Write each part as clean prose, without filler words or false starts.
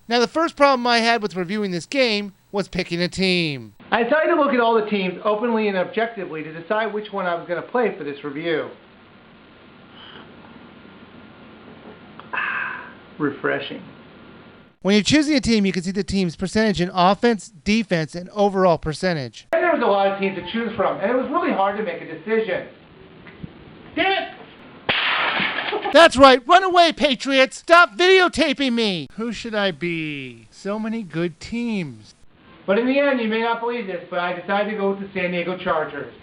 Now, the first problem I had with reviewing this game was picking a team. I decided to look at all the teams openly and objectively to decide which one I was going to play for this review. Refreshing. When you're choosing a team, you can see the team's percentage in offense, defense, and overall percentage. And there was a lot of teams to choose from, and it was really hard to make a decision. Damn it! That's right, run away, Patriots! Stop videotaping me! Who should I be? So many good teams. But in the end, you may not believe this, but I decided to go with the San Diego Chargers.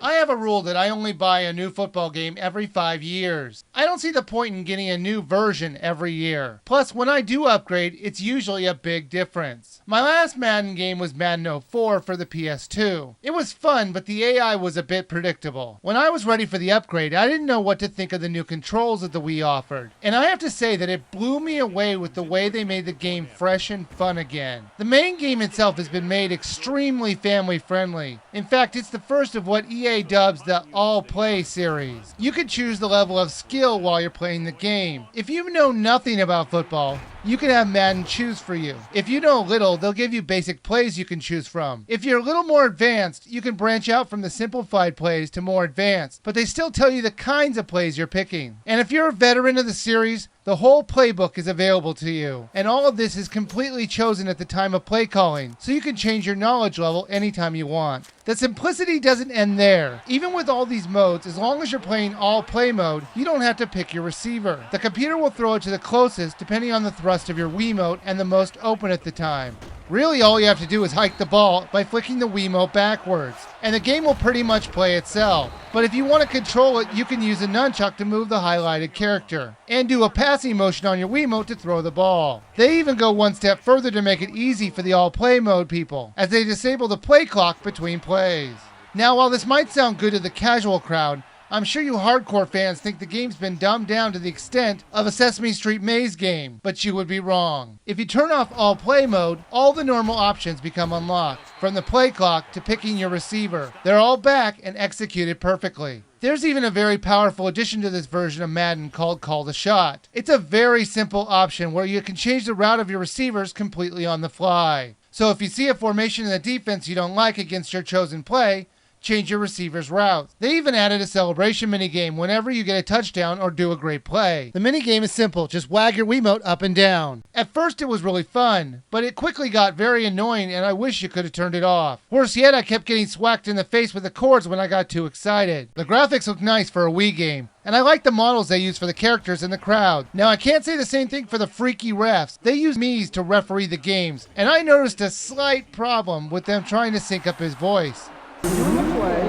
I have a rule that I only buy a new football game every 5 years. I don't see the point in getting a new version every year. Plus, when I do upgrade, it's usually a big difference. My last Madden game was Madden 04 for the PS2. It was fun, but the AI was a bit predictable. When I was ready for the upgrade, I didn't know what to think of the new controls that the Wii offered. And I have to say that it blew me away with the way they made the game fresh and fun again. The main game itself has been made extremely family friendly. In fact, it's the first of what EA dubs the All-Play series. You can choose the level of skill while you're playing the game. If you know nothing about football, you can have Madden choose for you. If you know little, they'll give you basic plays you can choose from. If you're a little more advanced, you can branch out from the simplified plays to more advanced, but they still tell you the kinds of plays you're picking. And if you're a veteran of the series, the whole playbook is available to you. And all of this is completely chosen at the time of play calling, so you can change your knowledge level anytime you want. The simplicity doesn't end there. Even with all these modes, as long as you're playing all play mode, you don't have to pick your receiver. The computer will throw it to the closest depending on the thrust of your Wiimote and the most open at the time. Really, all you have to do is hike the ball by flicking the Wiimote backwards, and the game will pretty much play itself. But if you want to control it, you can use a nunchuck to move the highlighted character, and do a passing motion on your Wiimote to throw the ball. They even go one step further to make it easy for the all-play mode people, as they disable the play clock between plays. Now, while this might sound good to the casual crowd, I'm sure you hardcore fans think the game's been dumbed down to the extent of a Sesame Street Maze game, but you would be wrong. If you turn off all play mode, all the normal options become unlocked, from the play clock to picking your receiver. They're all back and executed perfectly. There's even a very powerful addition to this version of Madden called Call the Shot. It's a very simple option where you can change the route of your receivers completely on the fly. So if you see a formation in the defense you don't like against your chosen play, change your receiver's route. They even added a celebration minigame whenever you get a touchdown or do a great play. The minigame is simple, just wag your Wiimote up and down. At first it was really fun, but it quickly got very annoying and I wish you could have turned it off. Worse yet, I kept getting swacked in the face with the cords when I got too excited. The graphics look nice for a Wii game, and I like the models they use for the characters in the crowd. Now, I can't say the same thing for the freaky refs. They use Mii's to referee the games, and I noticed a slight problem with them trying to sync up his voice. During the play,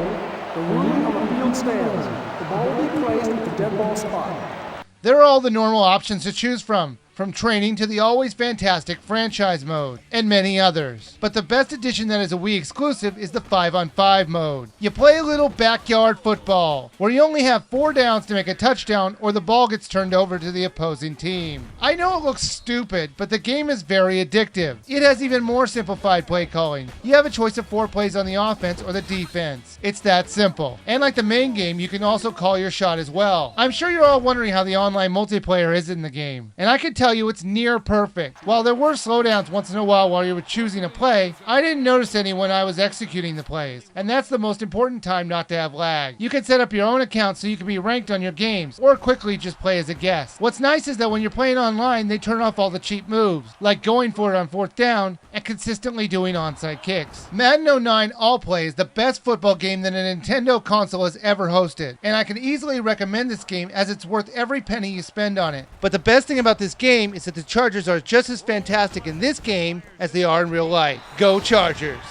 the ruling on the field stands. The ball will be placed at the dead ball spot. There are all the normal options to choose from training to the always fantastic franchise mode, and many others. But the best addition that is a Wii exclusive is the 5-on-5 mode. You play a little backyard football, where you only have 4 downs to make a touchdown or the ball gets turned over to the opposing team. I know it looks stupid, but the game is very addictive. It has even more simplified play calling. You have a choice of 4 plays on the offense or the defense. It's that simple. And like the main game, you can also call your shot as well. I'm sure you're all wondering how the online multiplayer is in the game, and I can tell you it's near perfect. While there were slowdowns once in a while you were choosing a play, I didn't notice any when I was executing the plays, and that's the most important time not to have lag. You can set up your own account so you can be ranked on your games, or quickly just play as a guest. What's nice is that when you're playing online, they turn off all the cheap moves, like going for it on 4th down and consistently doing onside kicks. Madden 09 All Play is the best football game that a Nintendo console has ever hosted, and I can easily recommend this game as it's worth every penny you spend on it. But the best thing about this game is that the Chargers are just as fantastic in this game as they are in real life. Go Chargers!